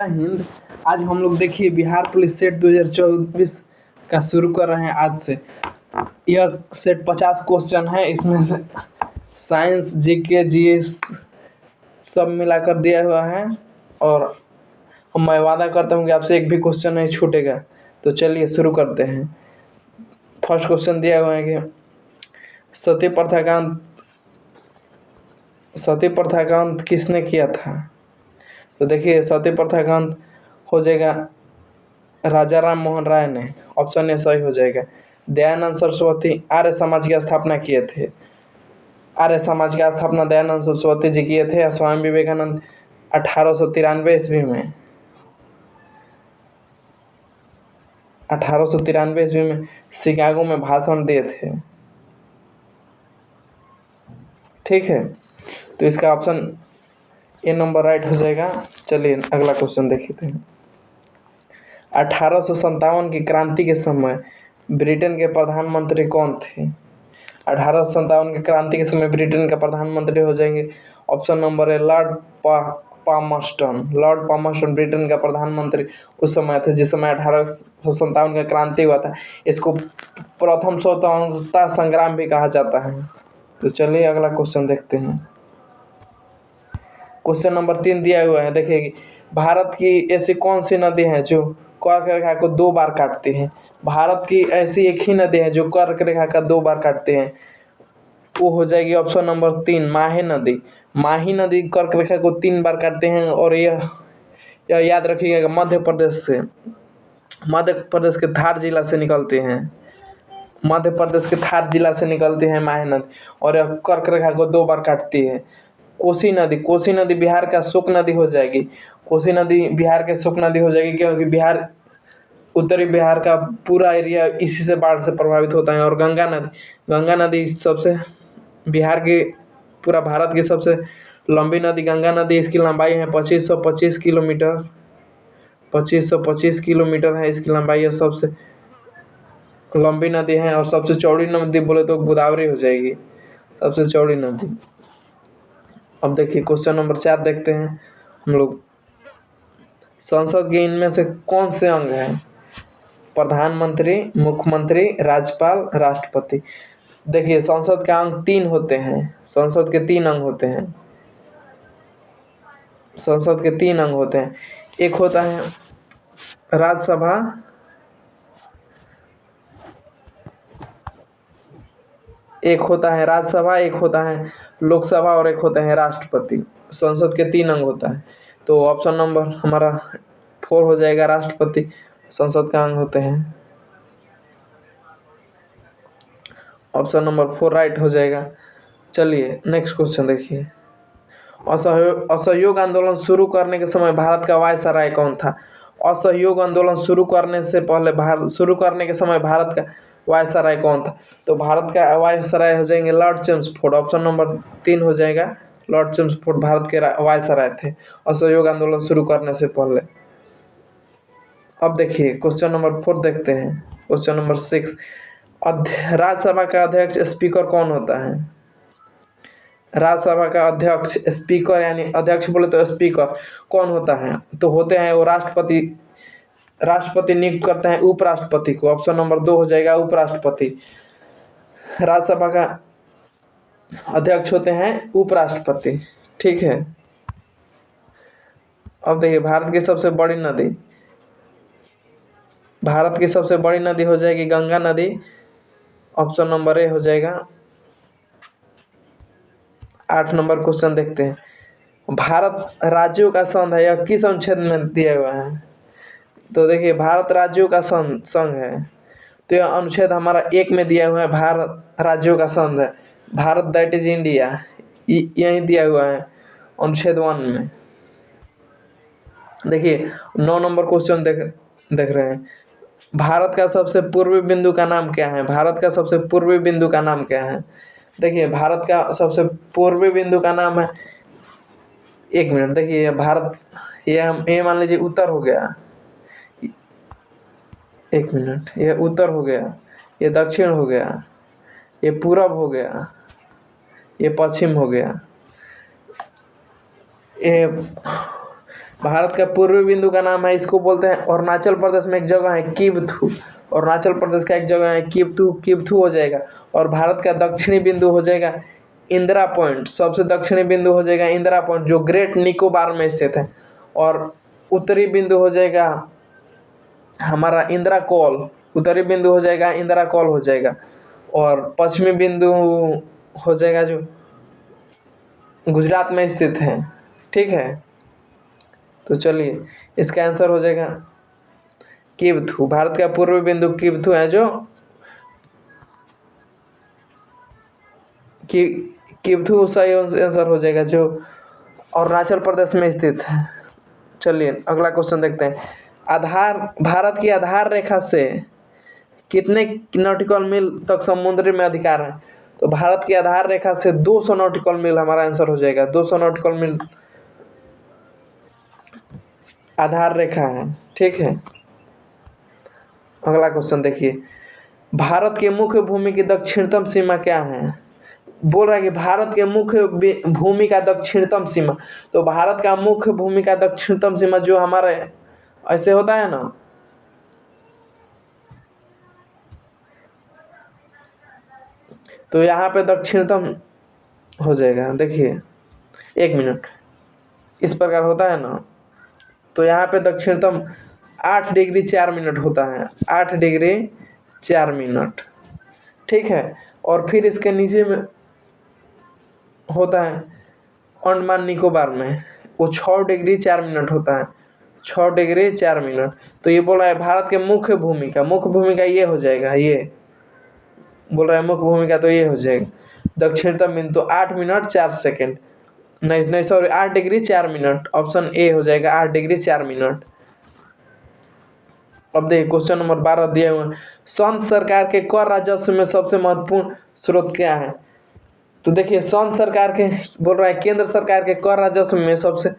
हिंद। आज हम लोग देखिए बिहार पुलिस सेट 2024 का शुरू कर रहे हैं आज से। यह सेट 50 क्वेश्चन है, इसमें से साइंस, जीके, जीएस सब मिलाकर दिया हुआ है और मैं वादा करता हूँ कि आपसे एक भी क्वेश्चन नहीं छूटेगा। तो चलिए शुरू करते हैं। फर्स्ट क्वेश्चन दिया हुआ है कि सती प्रथा का अंत किसने किया था? तो देखिए सती प्रथा का अंत हो जाएगा राजा राम मोहन राय ने। ऑप्शन ए सही हो जाएगा। दयानंद सरस्वती आर्य समाज की स्थापना किए थे। आर्य समाज की स्थापना दयानंद सरस्वती जी किए थे। स्वामी विवेकानंद 1893 ईस्वी में 1893 ईस्वी में शिकागो में भाषण दिए थे। ठीक है, तो इसका ऑप्शन ए नंबर राइट हो जाएगा। चलिए अगला क्वेश्चन देखते हैं। 1857 की क्रांति के समय ब्रिटेन के प्रधानमंत्री कौन थे? 1857 की क्रांति के समय ब्रिटेन का प्रधानमंत्री हो जाएंगे। Option number A Lord Palmerston. Lord Palmerston Britain का प्रधानमंत्री उस समय थे जिस समय 1857 का क्रांति हुआ था। इसको प्रथम स्वतंत्रता संग्राम भी कहा जाता है। तो चलिए अगला क्वेश्चन देखते हैं। क्वेश्चन नंबर 3 दिया हुआ है। देखिए कि भारत की ऐसी कौन सी नदी है जो कर्क रेखा को 2 बार काटती है? भारत की ऐसी एक ही नदी है जो कर्क रेखा का 2 बार काटते हैं। वो हो जाएगी ऑप्शन नंबर 3 माही नदी। माही नदी कर्क रेखा को 3 बार काटते हैं और यह याद रखिएगा मध्य प्रदेश के धार जिला से निकलते हैं। मध्य प्रदेश के धार जिला से निकलती है माही नदी और यह कर्क रेखा को 2 बार काटती है। कोसी नदी बिहार का शोक नदी हो जाएगी। कोसी नदी बिहार के शोक नदी हो जाएगी क्योंकि उत्तरी बिहार का पूरा एरिया इसी से बाढ़ से प्रभावित होता है। और गंगा नदी सबसे बिहार की पूरा भारत की सबसे लंबी नदी गंगा नदी। इसकी लंबाई है 2525 किलोमीटर। 2525 किलोमीटर है इसकी लंबाई। और सबसे लंबी नदी है और सबसे चौड़ी नदी बोले तो गोदावरी हो जाएगी सबसे चौड़ी नदी। अब देखिए क्वेश्चन नंबर 4 देखते हैं हम लोग। संसद के इनमें से कौन से अंग हैं? प्रधानमंत्री, मुख्यमंत्री, राज्यपाल, राष्ट्रपति। देखिए संसद के अंग 3 होते हैं। संसद के 3 अंग होते हैं। संसद के 3 अंग होते हैं। एक होता है राज्यसभा, एक होता है लोकसभा और एक होता है राष्ट्रपति। संसद के 3 अंग होता है। तो ऑप्शन नंबर हमारा 4 हो जाएगा। राष्ट्रपति संसद का अंग होते हैं। ऑप्शन नंबर 4 राइट हो जाएगा। चलिए नेक्स्ट क्वेश्चन देखिए। असहयोग आंदोलन शुरू करने के समय भारत का वायसराय कौन था? असहयोग आंदोलन शुरू करने के समय भारत का वायसराय कौन था? तो भारत का वायसराय हो जाएंगे लॉर्ड चेम्सफोर्ड। ऑप्शन नंबर 3 हो जाएगा। लॉर्ड चेम्सफोर्ड भारत के वायसराय थे असहयोग आंदोलन शुरू करने से पहले। अब देखिए क्वेश्चन नंबर 4 देखते हैं। क्वेश्चन नंबर 6, राज्यसभा का अध्यक्ष स्पीकर कौन होता है? राज्यसभा का अध्यक्ष स्पीकर यानी अध्यक्ष बोले तो स्पीकर कौन होता है? तो होते हैं वो राष्ट्रपति नियुक्त करते हैं उपराष्ट्रपति को। ऑप्शन नंबर 2 हो जाएगा उपराष्ट्रपति। राज्यसभा का अध्यक्ष होते हैं उपराष्ट्रपति। ठीक है, अब देखिए भारत की सबसे बड़ी नदी हो जाएगी गंगा नदी। ऑप्शन नंबर ए हो जाएगा। 8 नंबर क्वेश्चन देखते हैं। भारत राज्यों का संघ है, यह किस अनुच्छेद में दिया हुआ है? तो देखिए भारत राज्यों का संघ है, तो यह अनुच्छेद हमारा 1 में दिया हुआ है। भारत राज्यों का संघ है, भारत दैट इज इंडिया, यही दिया हुआ है अनुच्छेद 1 में। देखिए 9 नंबर क्वेश्चन देख रहे हैं। भारत का सबसे पूर्वी बिंदु का नाम क्या है? भारत का सबसे पूर्वी बिंदु का नाम क्या है? देखिए भारत का सबसे पूर्वी बिंदु का नाम है, 1 मिनट देखिए भारत, ये मान लीजिए उत्तर हो गया। 1 मिनट, ये उत्तर हो गया, ये दक्षिण हो गया, ये पूरब हो गया, ये पश्चिम हो गया, ये भारत का पूर्वी बिंदु का नाम है, इसको बोलते हैं अरुणाचल प्रदेश में एक जगह है किबथू। अरुणाचल प्रदेश का एक जगह है किबथू, किबथू हो जाएगा। और भारत का दक्षिणी बिंदु हो जाएगा इंदिरा पॉइंट, सबसे दक्षिणी बिंदु हो जाएगा इंदिरा पॉइंट जो ग्रेट निकोबार में स्थित है। और उत्तरी बिंदु हो जाएगा हमारा इंदिरा कॉल, उत्तरी बिंदु हो जाएगा इंदिरा कॉल हो जाएगा। और पश्चिमी बिंदु हो जाएगा जो गुजरात में स्थित है। ठीक है, तो चलिए इसका आंसर हो जाएगा किबथू। भारत का पूर्वी बिंदु किबथू है जो कि किबथू सही आंसर हो जाएगा जो अरुणाचल प्रदेश में स्थित है। चलिए अगला क्वेश्चन देखते हैं। आधार भारत की आधार रेखा से कितने नॉटिकल मील तक समुद्र में अधिकार है? तो भारत की आधार रेखा से 200 नॉटिकल मील हमारा आंसर हो जाएगा। 200 नॉटिकल मील आधार रेखा है। ठीक है, अगला क्वेश्चन देखिए। भारत के मुख्य भूमि की दक्षिणतम सीमा क्या है? बोल रहा है कि भारत के मुख्य भूमि का दक्षिणतम सीमा। तो भारत का मुख्य भूमि का दक्षिणतम सीमा जो हमारे ऐसे होता है ना, तो यहाँ पे दक्षिणतम हो जाएगा। देखिए 1 मिनट, इस प्रकार होता है ना, तो यहाँ पे दक्षिणतम 8 डिग्री 4 मिनट होता है, 8 डिग्री 4 मिनट। ठीक है, और फिर इसके नीचे में होता है अंडमान निकोबार में, वो 6 डिग्री 4 मिनट होता है, 6 डिग्री 4 मिनट। तो ये बोल रहा है भारत के मुख्य भूमिका ये हो जाएगा, ये बोल रहा है मुख्य भूमिका, तो ये हो जाएगा दक्षिणतम बिंदु 8 मिनट 4 सेकेंड, नहीं नहीं sorry 8 degree 4 minute. Option A हो जाएगा 8 डिग्री 4 मिनट। अब देखिए क्वेश्चन नंबर 12 दिए हुए हैं। संघ सरकार के कर राजस्व में सबसे महत्वपूर्ण स्रोत क्या है? तो देखिए संघ सरकार के बोल रहा है केंद्र सरकार के कर राजस्व में सबसे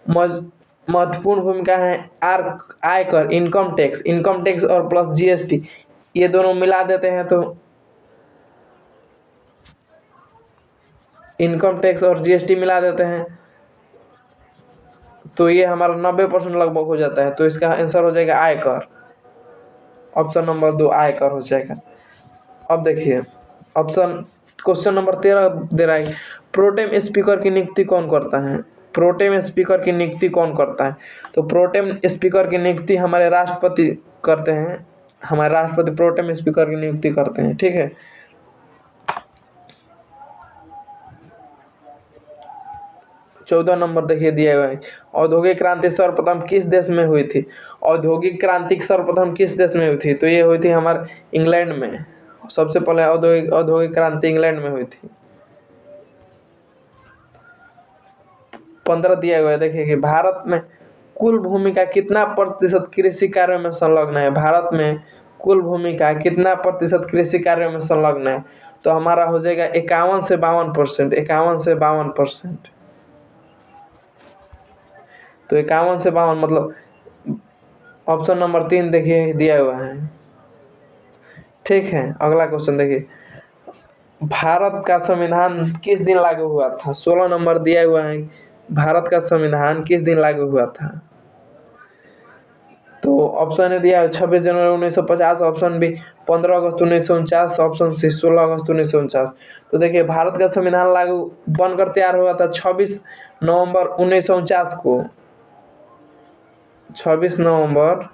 महत्वपूर्ण भूमिका है आयकर, इनकम टैक्स और प्लस जीएसटी, ये दोनों मिला देते हैं तो इनकम टैक्स और जीएसटी मिला देते हैं तो ये हमारा 90% लगभग हो जाता है। तो इसका आंसर हो जाएगा आयकर, ऑप्शन नंबर 2 आयकर हो जाएगा। अब देखिए ऑप्शन क्वेश्चन नंबर 13 दे रहा है प्रोटेम स्पीकर की नियुक्ति कौन करता है? प्रोटेम स्पीकर की नियुक्ति कौन करता है? तो प्रोटेम स्पीकर की नियुक्ति हमारे राष्ट्रपति करते हैं, हमारे राष्ट्रपति प्रोटेम स्पीकर की नियुक्ति करते हैं। ठीक है, 14 नंबर देखिए दिया हुआ है औद्योगिक क्रांति सर्वप्रथम किस देश में हुई थी? औद्योगिक क्रांति सर्वप्रथम किस देश में हुई थी? तो ये हुई थी हमारे इंग्लैंड में, सबसे पहले औद्योगिक क्रांति इंग्लैंड में हुई थी। 15 दिया हुआ है, देखिए कि भारत में कुल भूमि का कितना प्रतिशत कृषि कार्यों में संलग्न है? भारत में कुल भूमि का कितना प्रतिशत कृषि कार्यों में संलग्न है? तो हमारा हो जाएगा 51 से 52%, 51 से 52%। तो 51 से 52 मतलब ऑप्शन नंबर 3 देखिए दिया हुआ है। ठीक है, अगला क्वेश्चन देखिए भारत का संविधान किस दिन लागू हुआ था? 16 नंबर दिया हुआ है भारत का संविधान किस दिन लागू हुआ था? तो ऑप्शन ए दिया है 26 जनवरी 1950, ऑप्शन बी 15 अगस्त 1949, ऑप्शन सी 16 अगस्त 1949। तो देखिए भारत का संविधान लागू बनकर तैयार हुआ था 26 नवंबर 1949 को, 26 नवंबर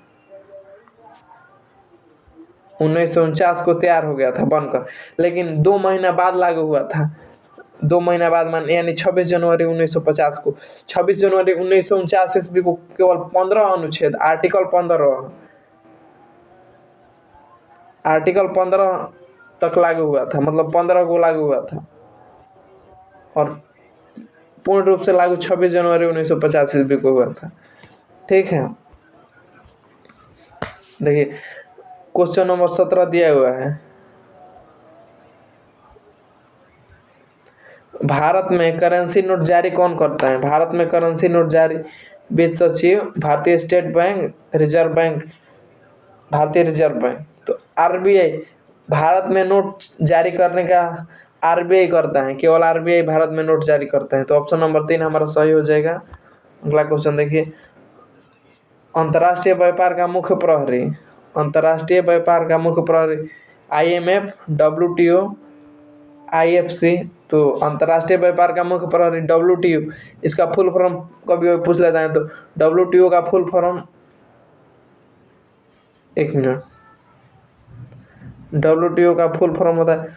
1949 को तैयार हो गया था बनकर, लेकिन 2 महीना बाद लागू हुआ था। 2 महीना बाद मान यानी 26 जनवरी 1950 को, 26 जनवरी 1949 ईस्वी को केवल 15 अनुच्छेद आर्टिकल 15 तक लागू हुआ था, मतलब 15 को लागू हुआ था और पूर्ण रूप से लागू 26 जनवरी 1950 ईस्वी को हुआ था। ठीक है, देखिए क्वेश्चन नंबर 17 दिया हुआ है भारत में करेंसी नोट जारी कौन करता है? भारत में करेंसी नोट जारी वित्त सचिव, भारतीय स्टेट बैंक, रिजर्व बैंक, भारतीय रिजर्व बैंक। तो आरबीआई भारत में नोट जारी करने का आरबीआई करता है, केवल आरबीआई भारत में नोट जारी करता है। तो ऑप्शन नंबर 3 हमारा सही हो जाएगा। अगला क्वेश्चन देखिए अंतर्राष्ट्रीय व्यापार का मुख्य प्रहरी, अंतर्राष्ट्रीय व्यापार का मुख्य प्रहरी IMF, WTO, IFC। तो अंतर्राष्ट्रीय व्यापार का मुख्य प्रहरी WTO, इसका फुल फॉर्म कभी पूछ लेता है तो WTO का फुल फॉर्म, एक मिनट, WTO का फुल फॉर्म होता है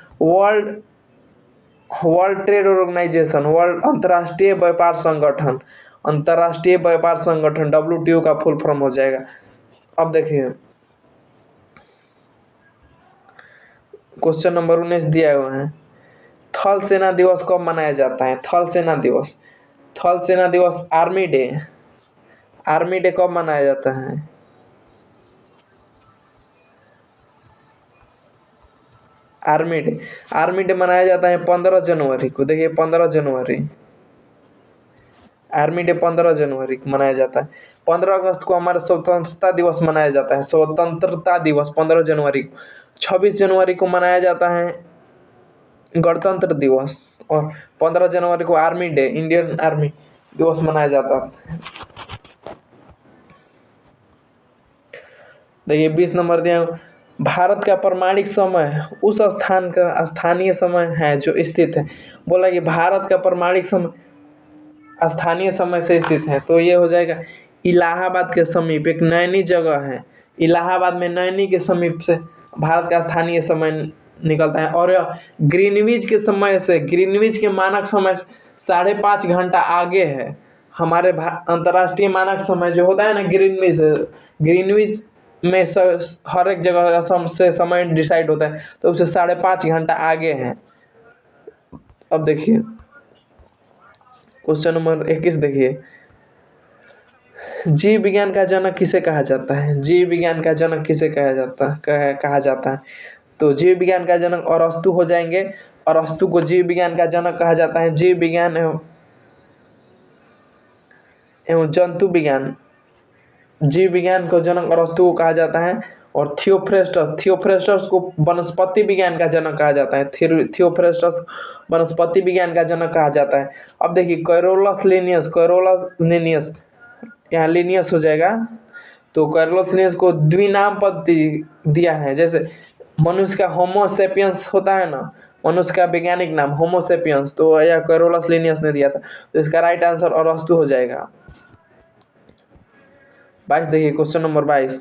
वर्ल्ड ट्रेड ऑर्गेनाइजेशन, वर्ल्ड अंतर्राष्ट्रीय व्यापार संगठन, अंतर्राष्ट्रीय व्यापार संगठन WTO का फुल फॉर्म हो जाएगा। अब देखिए क्वेश्चन नंबर 19 दिया हुआ है, थल सेना दिवस कब मनाया जाता है? थल सेना दिवस, थल सेना दिवस आर्मी डे, आर्मी डे कब मनाया जाता है? आर्मी डे मनाया जाता है 15 जनवरी को। देखिए 15 जनवरी, आर्मी डे 15 जनवरी को मनाया जाता है। 15 अगस्त को हमारा स्वतंत्रता दिवस मनाया जाता है, स्वतंत्रता दिवस 15 जनवरी को। 26 जनवरी को मनाया जाता है गणतंत्र दिवस, और 15 जनवरी को आर्मी डे, इंडियन आर्मी दिवस मनाया जाता है। देखिए 20 नंबर दिया, भारत का प्रमाणिक समय उस स्थान का स्थानीय समय है जो स्थित है। बोला कि भारत का प्रमाणिक समय स्थानीय समय से स्थित है, तो ये हो जाएगा इलाहाबाद के समीप एक नैनी जगह है, इलाहाबाद में नैनी के समीप से भारत का स्थानीय समय निकलता है। और ग्रीनविच के समय से, ग्रीनविच के मानक समय से 5.5 घंटा आगे है। हमारे अंतर्राष्ट्रीय मानक समय जो होता है ना ग्रीनविच, ग्रीनविच में हर एक जगह से समय डिसाइड होता है, तो उससे 5.5 घंटा आगे है। अब देखिए क्वेश्चन नंबर 21 देखिए, जीव विज्ञान का जनक किसे कहा जाता है? जीव विज्ञान का जनक किसे कहा जाता है? तो जीव विज्ञान का जनक अरस्तु हो जाएंगे। अरस्तु को जीव विज्ञान का जनक कहा जाता है। जीव विज्ञान एवं जंतु विज्ञान, जीव विज्ञान को जनक अरस्तु को कहा जाता है। और थियोफ्रेस्टस को वनस्पति विज्ञान का जनक कहा जाता है। थियोफ्रेस्टस वनस्पति विज्ञान का जनक कहा जाता है। अब देखिए कैरोलस लिनियस, यहाँ लिनियस हो जाएगा, तो कैरोलस लिनियस को द्विनाम पद दिया है। जैसे मनुष्य का होमोसेपियंस होता है ना, मनुष्य का वैज्ञानिक नाम होमोसेपियंस, तो यह कैरोलस लिनियस ने दिया था, तो इसका राइट आंसर अरस्तु हो जाएगा। 22 देखिए क्वेश्चन नंबर 22,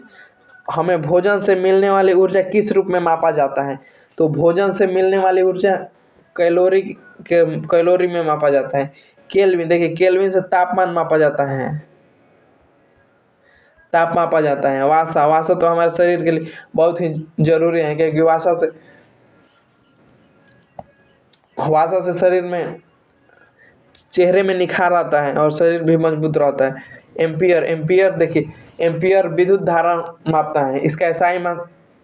हमें भोजन से मिलने वाली ऊर्जा किस रूप में मापा जाता है? तो भोजन से मिलने वाली ऊर्जा कैलोरी में मापा जाता है। केल्विन, देखिए केल्विन से तापमान मापा जाता है, ताप मापा जाता है। वासा तो हमारे शरीर के लिए बहुत ही जरूरी है, क्योंकि वासा से शरीर में, चेहरे में निखार आता है और शरीर भी मजबूत रहता है। एम्पियर देखिए, एम्पियर विद्युत धारा मापता है, इसका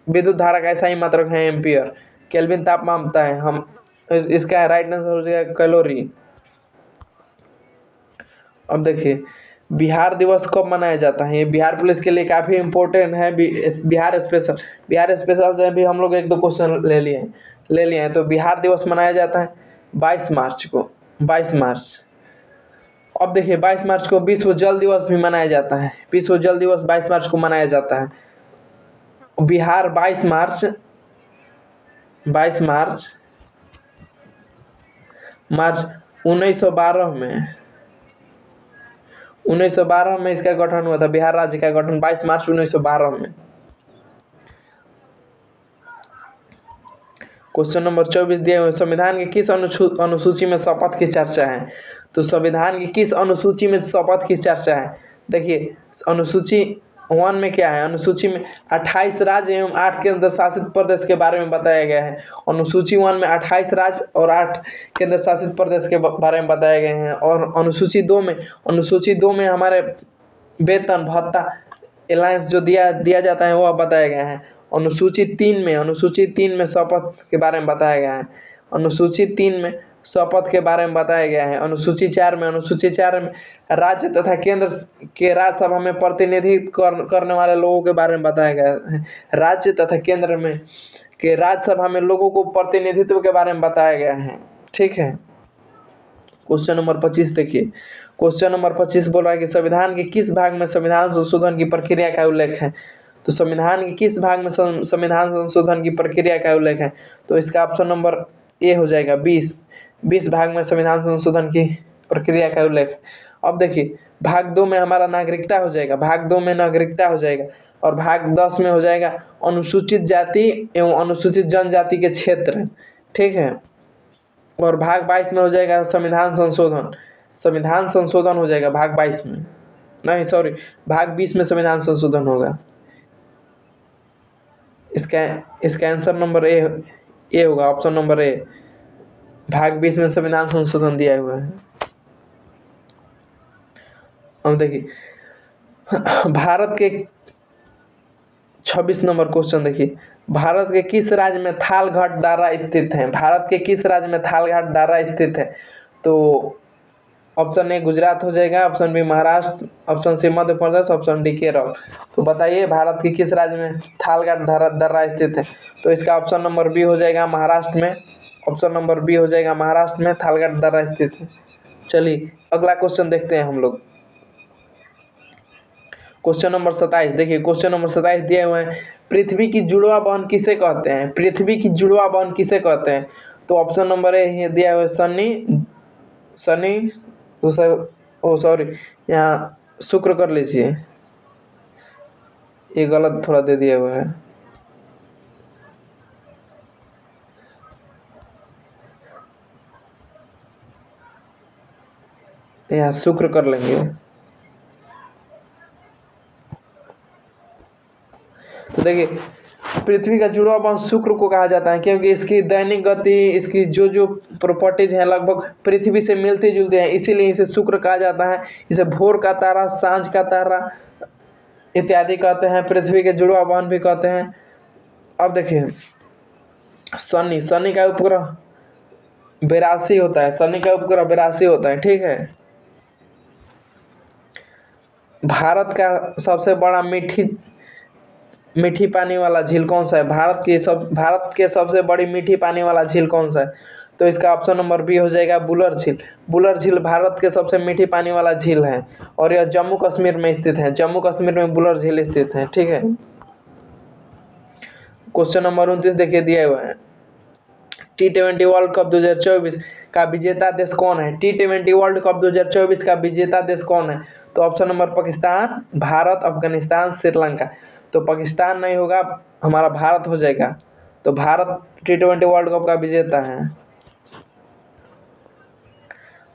विद्युत धारा का ऐसा ही मात्रक है एम्पियर। केल्विन ताप मापता है, हम इसका राइट आंसर हो जाएगा कैलोरी। अब देखिए बिहार दिवस कब मनाया जाता है? ये बिहार पुलिस के लिए काफ़ी इम्पोर्टेंट है। बिहार स्पेशल से भी हम लोग 1-2 क्वेश्चन ले लिए हैं। तो बिहार दिवस मनाया जाता है 22 मार्च को, 22 मार्च। अब देखिए 22 मार्च को विश्व जल दिवस भी मनाया जाता है। विश्व जल दिवस 22 मार्च को मनाया जाता है। बिहार 22 मार्च 1912 में इसका गठन हुआ था। बिहार राज्य का गठन 22 मार्च 1912 में। क्वेश्चन नंबर 24 दिए हुए, संविधान की किस अनुसूची में शपथ की चर्चा है? तो संविधान की किस अनुसूची में शपथ की चर्चा है? देखिए अनुसूची 1 में क्या है? अनुसूची में 28 राज्य एवं 8 केंद्र शासित प्रदेश के बारे में बताया गया है। अनुसूची 1 में 28 राज्य और 8 केंद्र शासित प्रदेश के बारे में बताए गए हैं। और अनुसूची 2 में हमारे वेतन भत्ता अलायंस जो दिया जाता है वह बताया गया है। अनुसूची 3 में शपथ के बारे में बताया गया है। अनुसूची 3 में शपथ के बारे में बताया गया है। अनुसूची 4 में राज्य तथा केंद्र के राज्यसभा में प्रतिनिधित्व करने वाले लोगों के बारे में बताया गया है। राज्य तथा केंद्र में के राज्यसभा में लोगों को प्रतिनिधित्व के बारे में बताया गया है। ठीक है। क्वेश्चन नंबर 25 देखिए, क्वेश्चन नंबर 25 बोल रहा है कि संविधान के किस भाग में संविधान संशोधन की प्रक्रिया का उल्लेख है। तो संविधान के किस भाग में संविधान संशोधन की प्रक्रिया का उल्लेख है। तो इसका ऑप्शन नंबर ए हो जाएगा 20 भाग में संविधान संशोधन की प्रक्रिया का उल्लेख। अब देखिए भाग 2 में हमारा नागरिकता हो जाएगा, भाग 2 में नागरिकता हो जाएगा, और भाग 10 में हो जाएगा अनुसूचित जाति एवं अनुसूचित जनजाति के क्षेत्र, ठीक है। और भाग 22 में हो जाएगा संविधान संशोधन, संविधान संशोधन हो जाएगा भाग 22 में, नहीं सॉरी भाग 20 में संविधान संशोधन होगा। इसका आंसर नंबर ए होगा, ऑप्शन नंबर ए, भाग 20 में संविधान संशोधन दिया हुआ है। अब देखिए भारत के 26 नंबर क्वेश्चन देखिए, भारत के किस राज्य में थालघाट दारा स्थित है। भारत के किस राज्य में थालघाट दारा स्थित है। तो ऑप्शन ए गुजरात हो जाएगा, option B Maharashtra, option C Madhya Pradesh, option D Kerala. तो बताइए भारत के किस राज्य में थालघाट दर्रा स्थित है। तो इसका ऑप्शन नंबर बी हो जाएगा महाराष्ट्र में, ऑप्शन नंबर बी हो जाएगा महाराष्ट्र में थालघाट दर्रा स्थित है। चलिए अगला क्वेश्चन देखते हैं हम लोग। क्वेश्चन नंबर 27 देखिए, क्वेश्चन नंबर 27 दिए हुए हैं, पृथ्वी की जुड़वा बहन किसे कहते हैं। पृथ्वी की जुड़वा बहन किसे कहते हैं। तो ऑप्शन नंबर ए दिया हुआ है शनि सॉरी यहाँ शुक्र कर लीजिए, ये गलत थोड़ा दे दिया हुआ है, यहाँ शुक्र कर लेंगे। तो देखिए पृथ्वी का जुड़वा बहन शुक्र को कहा जाता है क्योंकि इसकी दैनिक गति, इसकी जो प्रॉपर्टीज हैं लगभग पृथ्वी से मिलती जुलती हैं, इसीलिए इसे शुक्र कहा जाता है। इसे भोर का तारा, सांझ का तारा इत्यादि कहते हैं, पृथ्वी के जुड़वा बहन भी कहते हैं। अब देखिए शनि का उपग्रह 82 होता है, शनि का उपग्रह 82 होता है, ठीक है। भारत का सबसे बड़ा मीठी पानी वाला झील कौन सा है। भारत के सबसे बड़ी मीठी पानी वाला झील कौन सा है। तो इसका ऑप्शन नंबर बी हो जाएगा बुलर झील। बुलर झील भारत के सबसे मीठी पानी वाला झील है और यह जम्मू कश्मीर में स्थित है, जम्मू कश्मीर में बुलर झील स्थित है, ठीक है। क्वेश्चन नंबर 29 देखिए दिया हुआ है, T20 वर्ल्ड कप 2024 का विजेता देश कौन है। T20 वर्ल्ड कप 2024 का विजेता देश कौन है। तो ऑप्शन नंबर पाकिस्तान, भारत, अफगानिस्तान, श्रीलंका। तो पाकिस्तान नहीं होगा, हमारा भारत हो जाएगा। तो भारत T20 वर्ल्ड कप का विजेता है।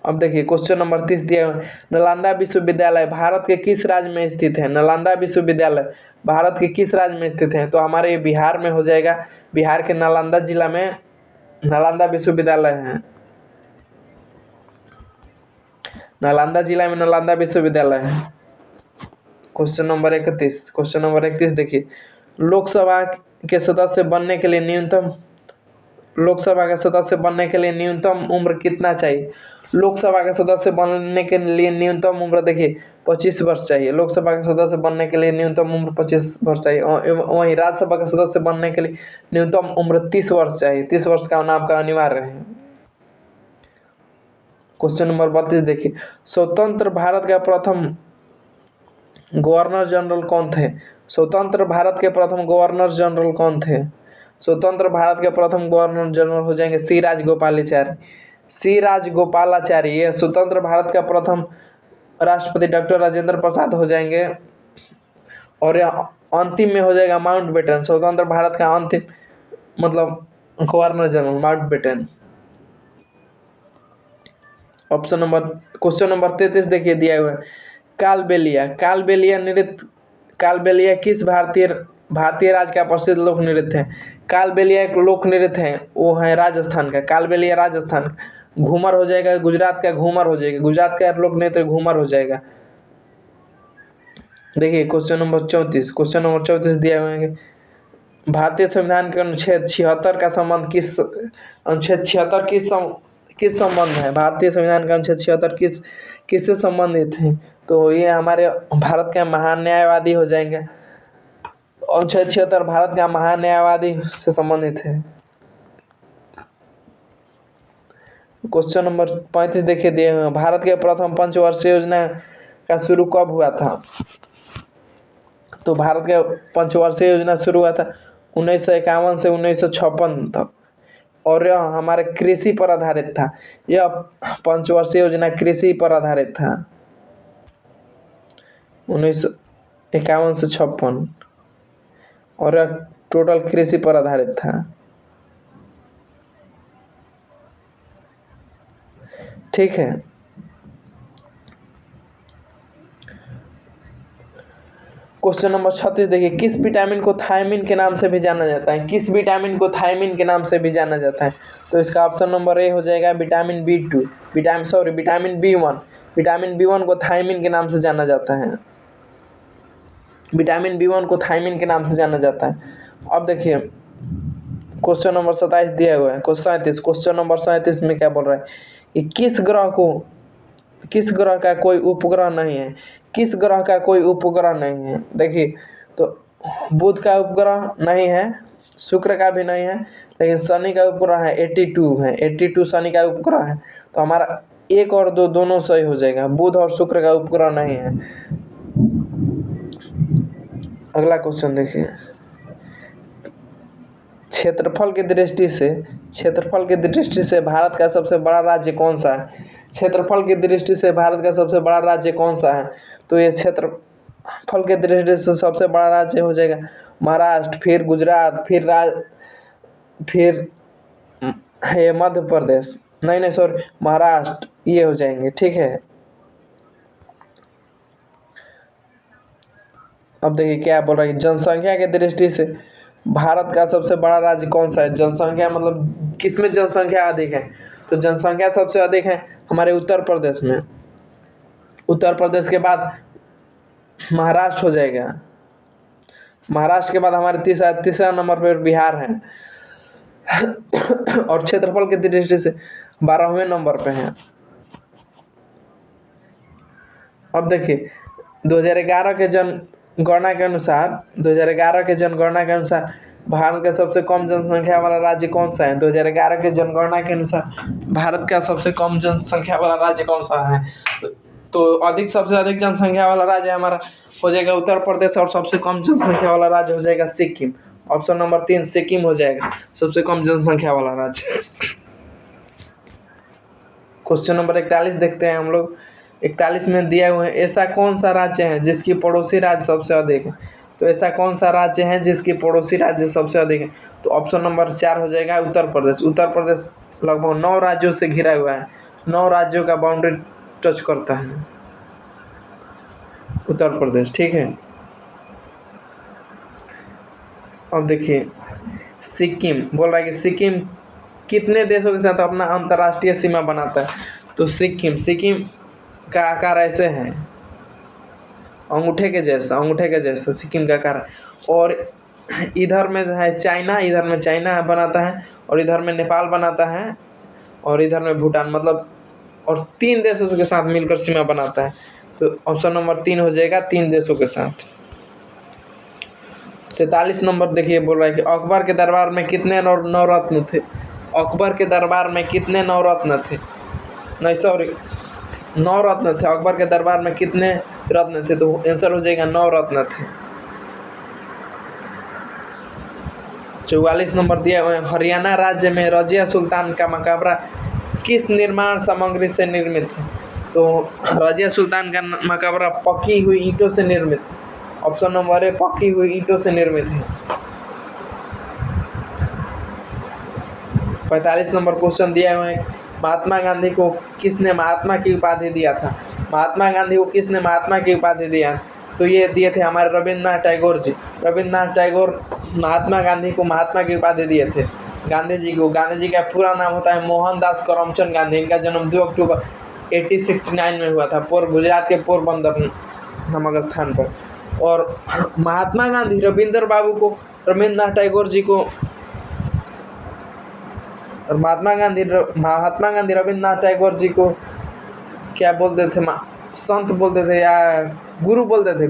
अब देखिए क्वेश्चन नंबर 30 दिया हुआ है, नालंदा विश्वविद्यालय भारत के किस राज्य में स्थित है। नालंदा विश्वविद्यालय भारत के किस राज्य में स्थित है। तो हमारे बिहार में हो जाएगा, बिहार के नालंदा जिला में नालंदा विश्वविद्यालय है, नालंदा जिला में नालंदा विश्वविद्यालय है। क्वेश्चन नंबर 31 देखिए, लोकसभा के सदस्य बनने के लिए न्यूनतम उम्र कितना चाहिए। लोकसभा के सदस्य बनने के लिए न्यूनतम उम्र देखिए 25 वर्ष चाहिए। लोकसभा के सदस्य बनने के लिए न्यूनतम उम्र 25 वर्ष चाहिए। वहीं राज्यसभा के सदस्य बनने के लिए न्यूनतम उम्र 30 वर्ष चाहिए, 30 वर्ष का होना आपका अनिवार्य है। क्वेश्चन नंबर 32 देखिए, स्वतंत्र भारत का प्रथम गवर्नर जनरल कौन थे। स्वतंत्र भारत के प्रथम गवर्नर जनरल कौन थे। स्वतंत्र भारत के प्रथम गवर्नर जनरल हो जाएंगे सी राजगोपालाचारी। ये स्वतंत्र भारत का प्रथम राष्ट्रपति डॉक्टर राजेंद्र प्रसाद हो जाएंगे। और यह अंतिम में हो जाएगा माउंटबेटन, स्वतंत्र भारत का अंतिम मतलब governor general Mountbatten. Question number 33 देखिए दिया हुआ है, कालबेलिया किस भारतीय राज्य का प्रसिद्ध लोक नृत्य है। कालबेलिया एक लोक नृत्य है, वो है राजस्थान का, कालबेलिया राजस्थान का। घूमर हो जाएगा गुजरात का, घूमर हो जाएगा गुजरात का लोक नृत्य, घूमर हो जाएगा। देखिए क्वेश्चन नंबर 34 दिया हुआ है, भारतीय संविधान के अनुच्छेद 76 का संबंध अनुच्छेद 76 किस संबंध है। भारतीय संविधान का अनुच्छेद 76 किससे संबंधित है। तो ये हमारे भारत के महान न्यायवादी हो जाएंगे। अनुच्छेद 76 भारत का महान न्यायवादी से संबंधित है। क्वेश्चन नंबर 35 देखिए दिए हुए हैं, भारत के प्रथम पंचवर्षीय योजना का शुरू कब हुआ था? तो भारत के पंचवर्षीय योजना शुरू हुआ था 1951 से 1956 तक, और यह हमारे कृषि पर आधारित था। यह पंचवर्षीय योजना कृषि पर आधारित था 1951 से 56, और यह टोटल कृषि पर आधारित था। ठीक है, क्वेश्चन नंबर 36 देखिए, किस विटामिन को थायमिन के नाम से भी जाना जाता है? किस विटामिन को थायमिन के नाम से भी जाना जाता है? तो इसका ऑप्शन नंबर ए हो जाएगा vitamin B2, vitamin B1। Vitamin B1 को थायमिन के नाम से जाना जाता है। विटामिन B1 को थायमिन के नाम से जाना जाता है। अब देखिए क्वेश्चन नंबर 27 दिया हुआ है, क्वेश्चन नंबर 37 में क्या बोल रहा है कि किस ग्रह का कोई उपग्रह नहीं है? किस ग्रह का कोई उपग्रह नहीं है? देखिए, तो बुध का उपग्रह नहीं है, शुक्र का भी नहीं है, लेकिन शनि का उपग्रह है 82 है, 82 शनि का उपग्रह है। तो हमारा 1 और 2 दोनों सही हो जाएगा, बुध और शुक्र का उपग्रह नहीं है। अगला क्वेश्चन देखिए, क्षेत्रफल की दृष्टि से भारत का सबसे बड़ा राज्य कौन सा है? क्षेत्रफल की दृष्टि से भारत का सबसे बड़ा राज्य कौन सा है? तो ये क्षेत्रफल की दृष्टि से सबसे बड़ा राज्य हो जाएगा महाराष्ट्र, फिर गुजरात, फिर ये मध्य प्रदेश, नहीं सॉरी, महाराष्ट्र, ये हो जाएंगे। ठीक है, अब देखिए क्या बोल रहा है, जनसंख्या की दृष्टि से भारत का सबसे बड़ा राज्य कौन सा है? जनसंख्या मतलब किसमें जनसंख्या अधिक है? तो जनसंख्या सबसे अधिक है हमारे उत्तर प्रदेश में। उत्तर प्रदेश के बाद महाराष्ट्र हो जाएगा। महाराष्ट्र के बाद हमारे तीसरा नंबर पर बिहार है, और क्षेत्रफल की दृष्टि से 12वें नंबर पे है। अब देखिए 2011 के जनगणना के अनुसार भारत का सबसे कम जनसंख्या वाला राज्य कौन सा है? 2011 के जनगणना के अनुसार भारत का सबसे कम जनसंख्या वाला राज्य कौन सा है? तो सबसे अधिक जनसंख्या वाला राज्य हमारा हो जाएगा उत्तर प्रदेश, और सबसे कम जनसंख्या वाला राज्य हो जाएगा सिक्किम। ऑप्शन नंबर 3 सिक्किम हो जाएगा सबसे कम जनसंख्या वाला राज्य। क्वेश्चन नंबर 41 देखते हैं हम लोग। 41 में दिया हुआ है, ऐसा कौन सा राज्य है जिसकी पड़ोसी राज्य सबसे अधिक है? तो ऐसा कौन सा राज्य है जिसकी पड़ोसी राज्य सबसे अधिक है? तो ऑप्शन नंबर 4 हो जाएगा उत्तर प्रदेश। उत्तर प्रदेश लगभग 9 राज्यों से घिरा हुआ है, 9 राज्यों का बाउंड्री टच करता है उत्तर प्रदेश। ठीक है, अब देखिए सिक्किम बोल रहा है कि सिक्किम कितने देशों के साथ अपना अंतर्राष्ट्रीय सीमा बनाता है? तो सिक्किम का आकार ऐसे है, अंगूठे के जैसा सिक्किम का आकार। और इधर में है चाइना बनाता है, और इधर में नेपाल बनाता है, और इधर में भूटान, मतलब और 3 देशों के साथ मिलकर सीमा बनाता है। तो ऑप्शन नंबर 3 हो जाएगा 3 देशों के साथ। 43 नंबर देखिए बोल रहा है कि अकबर के दरबार में कितने नवरत्न थे? अकबर के दरबार में कितने नवरत्न थे? नहीं सॉरी, 9 रत्न थे। अकबर के दरबार में कितने रत्न थे? तो आंसर हो जाएगा 9 रत्न थे। 44 नंबर दिया हुआ है, हरियाणा राज्य में रजिया सुल्तान का मकबरा किस निर्माण सामग्री से निर्मित है? तो रजिया सुल्तान का मकबरा पकी हुई ईंटों से निर्मित है। ऑप्शन नंबर ए पकी हुई ईंटों से निर्मित है। 45 नंबर क्वेश्चन दिया हुआ है, महात्मा गांधी को किसने महात्मा की उपाधि दिया था? महात्मा गांधी को किसने महात्मा की उपाधि दिया? तो ये दिए थे हमारे रविन्द्रनाथ टैगोर जी। रविन्द्रनाथ टैगोर महात्मा गांधी को महात्मा की उपाधि दिए थे। गांधी जी का पूरा नाम होता है मोहनदास करमचंद गांधी। इनका जन्म 2 अक्टूबर 1869 में हुआ था, गुजरात के पोरबंदर नामक स्थान पर। और महात्मा गांधी रविन्द्रनाथ टैगोर जी को और महात्मा गांधी रविन्द्रनाथ टैगोर जी को क्या बोलते थे? संत बोलते थे या गुरु बोलते थे?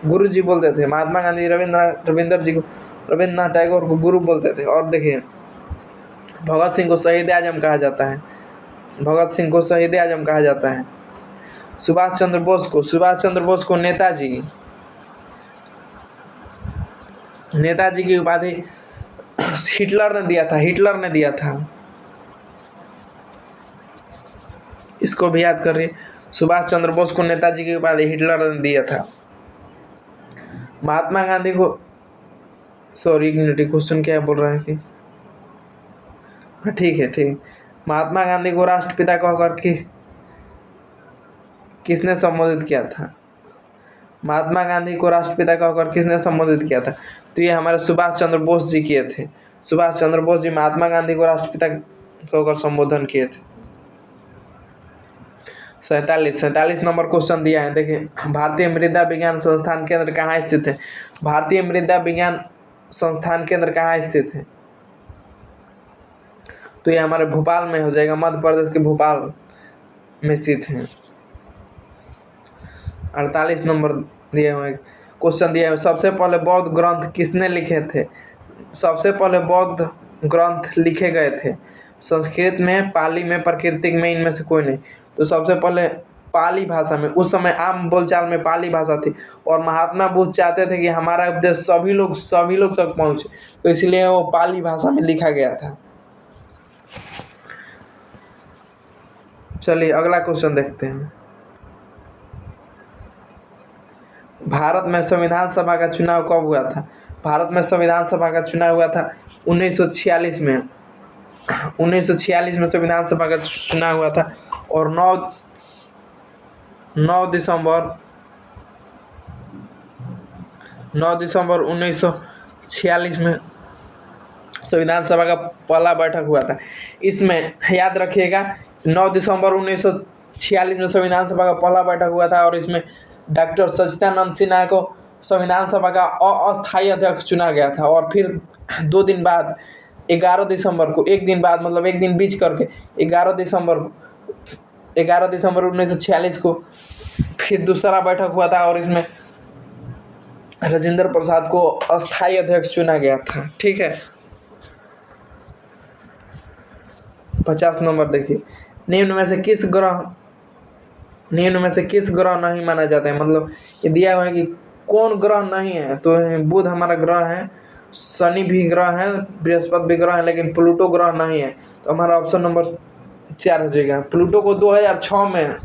गुरु जी बोलते थे। महात्मा गांधी रविन्द्रनाथ टैगोर को गुरु बोलते थे। और देखिए भगत सिंह को शहीद आजम कहा जाता है। भगत सिंह को शहीद आजम कहा जाता है। सुभाष चंद्र बोस को नेताजी की उपाधि हिटलर ने दिया था। इसको भी याद करिए, सुभाष चंद्र बोस को नेताजी की उपाधि हिटलर ने दिया था। महात्मा गांधी को क्वेश्चन क्या बोल रहा है कि हाँ ठीक है। महात्मा गांधी को राष्ट्रपिता कहकर किसने संबोधित किया था? महात्मा गांधी को राष्ट्रपिता कहकर किसने संबोधित किया था? तो ये हमारे सुभाष चंद्र बोस जी किए थे। सुभाष चंद्र बोस जी महात्मा गांधी को राष्ट्रपिता कहकर संबोधन किए थे। 47 नंबर क्वेश्चन दिया है, देखिए। भारतीय मृदा विज्ञान संस्थान केंद्र कहाँ स्थित है? भारतीय मृदा विज्ञान संस्थान केंद्र कहाँ स्थित है? तो ये हमारे भोपाल में हो जाएगा, मध्य प्रदेश के भोपाल में स्थित है। 48 नंबर दिए हुए क्वेश्चन दिया है, सबसे पहले बौद्ध ग्रंथ किसने लिखे थे? सबसे पहले बौद्ध ग्रंथ लिखे गए थे संस्कृत में, पाली में, प्राकृतिक में, इनमें से कोई नहीं। तो सबसे पहले पाली भाषा में, उस समय आम बोलचाल में पाली भाषा थी, और महात्मा बुद्ध चाहते थे कि हमारा उपदेश सभी लोग तक पहुँचे, तो इसलिए वो पाली भाषा में लिखा गया था। चलिए अगला क्वेश्चन देखते हैं। भारत में संविधान सभा का चुनाव कब हुआ था? भारत में संविधान सभा का चुनाव हुआ था 1946 में। 1946 में संविधान सभा का चुनाव हुआ था, और 9 दिसंबर 1946 में संविधान सभा का पहला बैठक हुआ था। इसमें याद रखिएगा, 9 दिसंबर 1946 में संविधान सभा का पहला बैठक हुआ था, और इसमें डॉक्टर सच्चिदानंद सिन्हा को संविधान सभा का अस्थायी अध्यक्ष चुना गया था। और फिर 2 दिन बाद 11 दिसंबर को, एक दिन बाद मतलब एक दिन बीच करके 11 दिसंबर 1946 को फिर दूसरा बैठक हुआ था, और इसमें राजेंद्र प्रसाद को अस्थायी अध्यक्ष चुना गया था। ठीक है। 50 नंबर देखिए, निम्न में से किस ग्रह नहीं माना जाता है? मतलब ये दिया हुआ है कि कौन ग्रह नहीं है, तो बुध हमारा ग्रह है, शनि भी ग्रह है, बृहस्पति भी ग्रह है, लेकिन प्लूटो ग्रह नहीं है। तो हमारा ऑप्शन नंबर 4 हो जाएगा। प्लूटो को 2006 में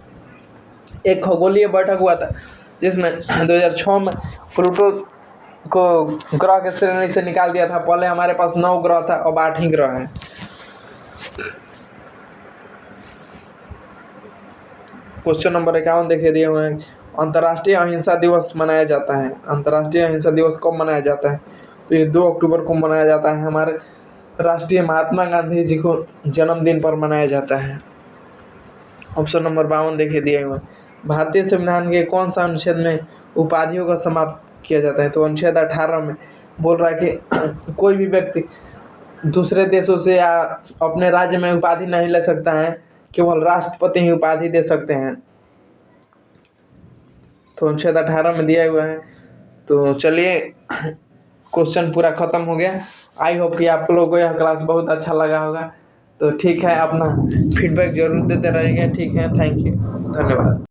एक खगोलीय बैठक हुआ था, जिसमें 2006 में प्लूटो को ग्रह के श्रेणी से निकाल दिया था। पहले हमारे पास 9 ग्रह था, अब 8 ही ग्रह हैं। क्वेश्चन नंबर 51 देखिए दिए हुए हैं, अंतर्राष्ट्रीय अहिंसा दिवस मनाया जाता है। अंतर्राष्ट्रीय अहिंसा दिवस कब मनाया जाता है? तो ये 2 अक्टूबर को मनाया जाता है, हमारे राष्ट्रीय महात्मा गांधी जी को जन्मदिन पर मनाया जाता है। ऑप्शन नंबर 52 देखिए दिए हुए, भारतीय संविधान के कौन सा अनुच्छेद में उपाधियों का समाप्त किया जाता है? तो अनुच्छेद 18 में बोल रहा है कि कोई भी व्यक्ति दूसरे देशों से या अपने राज्य में उपाधि नहीं ले सकता है, केवल राष्ट्रपति ही उपाधि दे सकते हैं। तो अनुच्छेद 18 में दिया हुआ है। तो चलिए क्वेश्चन पूरा खत्म हो गया। आई होप कि आप लोगों को यह क्लास बहुत अच्छा लगा होगा। तो ठीक है, अपना फीडबैक जरूर देते रहिएगा। ठीक है, थैंक यू, धन्यवाद।